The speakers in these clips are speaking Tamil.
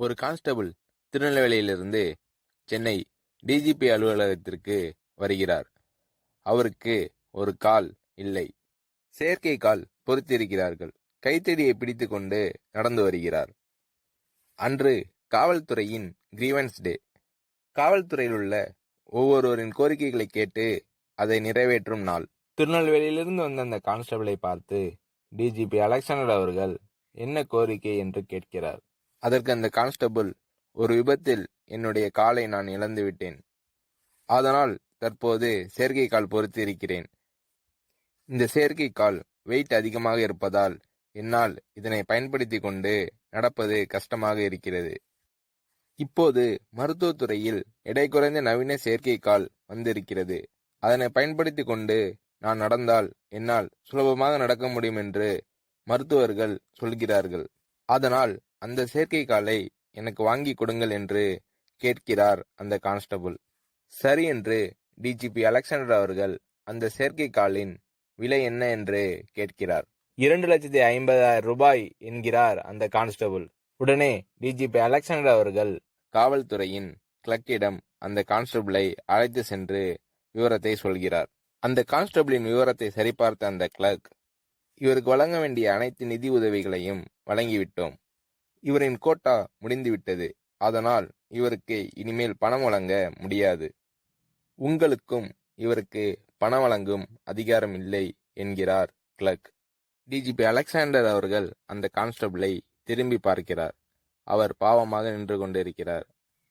ஒரு கான்ஸ்டபிள் திருநெல்வேலியிலிருந்து சென்னை டிஜிபி அலுவலகத்திற்கு வருகிறார். அவருக்கு ஒரு கால் இல்லை. செயற்கை கால் பொருத்தியிருக்கிறார்கள். கைத்தடியை பிடித்து கொண்டு நடந்து வருகிறார். அன்று காவல்துறையின் கிரீவன்ஸ் டே. காவல்துறையில் உள்ள ஒவ்வொருவரின் கோரிக்கைகளை கேட்டு அதை நிறைவேற்றும் நாள். திருநெல்வேலியிலிருந்து வந்த அந்த கான்ஸ்டபிளை பார்த்து டிஜிபி அலெக்சாண்டர் அவர்கள் என்ன கோரிக்கை என்று கேட்கிறார். அதற்கு அந்த கான்ஸ்டபிள், ஒரு விபத்தில் என்னுடைய காலை நான் இழந்து விட்டேன். அதனால் தற்போது செயற்கை கால் பொருத்தி இருக்கிறேன். இந்த செயற்கை கால் வெயிட் அதிகமாக இருப்பதால் என்னால் இதனை பயன்படுத்தி கொண்டு நடப்பது கஷ்டமாக இருக்கிறது. இப்போது மருத்துவத்துறையில் எடை குறைந்த நவீன செயற்கை கால் வந்திருக்கிறது. அதனை பயன்படுத்தி கொண்டு நான் நடந்தால் என்னால் சுலபமாக நடக்க முடியும் என்று மருத்துவர்கள் சொல்கிறார்கள். அதனால் அந்த செயற்கை காலை எனக்கு வாங்கி கொடுங்கள் என்று கேட்கிறார் அந்த கான்ஸ்டபிள். சரி என்று டிஜிபி அலெக்சாண்டர் அவர்கள் அந்த செயற்கை காலின் விலை என்ன என்று கேட்கிறார். 2,50,000 ரூபாய் என்கிறார் அந்த கான்ஸ்டபிள். உடனே டிஜிபி அலெக்சாண்டர் அவர்கள் காவல்துறையின் கிளர்க்கிடம் அந்த கான்ஸ்டபிளை அழைத்து சென்று விவரத்தை சொல்கிறார். அந்த கான்ஸ்டபிளின் விவரத்தை சரிபார்த்த அந்த கிளர்க், இவருக்கு வழங்க வேண்டிய அனைத்து நிதி உதவிகளையும் வழங்கிவிட்டோம். இவரின் கோட்டா முடிந்துவிட்டது. அதனால் இவருக்கு இனிமேல் பணம் வழங்க முடியாது. உங்களுக்கும் இவருக்கு பணம் வழங்கும் அதிகாரம் இல்லை என்கிறார் கிளர்க். டிஜிபி அலெக்சாண்டர் அவர்கள் அந்த கான்ஸ்டபிளை திரும்பி பார்க்கிறார். அவர் பாவமாக நின்று கொண்டிருக்கிறார்.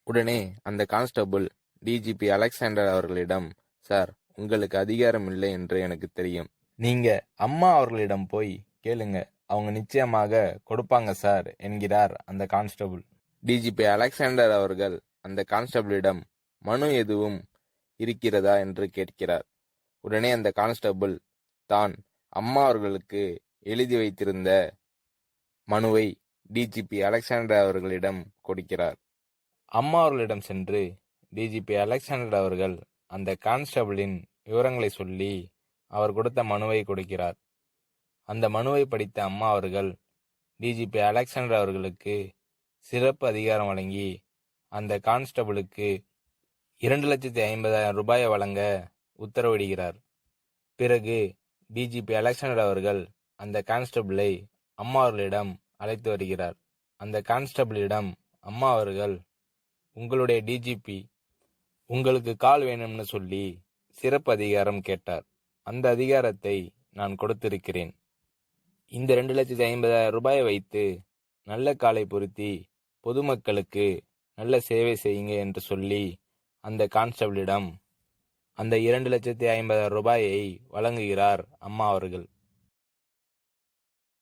உடனே அந்த கான்ஸ்டபிள் டிஜிபி அலெக்சாண்டர் அவர்களிடம், சார், உங்களுக்கு அதிகாரம் இல்லை என்று எனக்கு தெரியும். நீங்க அம்மா அவர்களிடம் போய் கேளுங்க, அவங்க நிச்சயமாக கொடுப்பாங்க சார் என்கிறார் அந்த கான்ஸ்டபிள். டிஜிபி அலெக்சாண்டர் அவர்கள் அந்த கான்ஸ்டபிளிடம் மனு எதுவும் இருக்கிறதா என்று கேட்கிறார். உடனே அந்த கான்ஸ்டபிள் தான் அம்மா அவர்களுக்கு எழுதி வைத்திருந்த மனுவை டிஜிபி அலெக்சாண்டர் அவர்களிடம் கொடுக்கிறார். அம்மா அவர்களிடம் சென்று டிஜிபி அலெக்சாண்டர் அவர்கள் அந்த கான்ஸ்டபிளின் விவரங்களை சொல்லி அவர் கொடுத்த மனுவை கொடுக்கிறார். அந்த மனுவை படித்த அம்மா அவர்கள் டிஜிபி அலெக்சாண்டர் அவர்களுக்கு சிறப்பு அதிகாரம் வழங்கி அந்த கான்ஸ்டபிளுக்கு 2,50,000 ரூபாயை வழங்க உத்தரவிடுகிறார். பிறகு டிஜிபி அலெக்சாண்டர் அவர்கள் அந்த கான்ஸ்டபிளை அம்மா அவர்களிடம் அழைத்து வருகிறார். அந்த கான்ஸ்டபிளிடம் அம்மா அவர்கள், உங்களுடைய டிஜிபி உங்களுக்கு கால் வேணும்னு சொல்லி சிறப்பு அதிகாரம் கேட்டார். அந்த அதிகாரத்தை நான் கொடுத்திருக்கிறேன். இந்த 2,50,000 ரூபாயை வைத்து நல்ல காலை பொருத்தி பொதுமக்களுக்கு நல்ல சேவை செய்யுங்க என்று சொல்லி அந்த கான்ஸ்டபிளிடம் அந்த 2,50,000 ரூபாயை வழங்குகிறார் அம்மா அவர்கள்.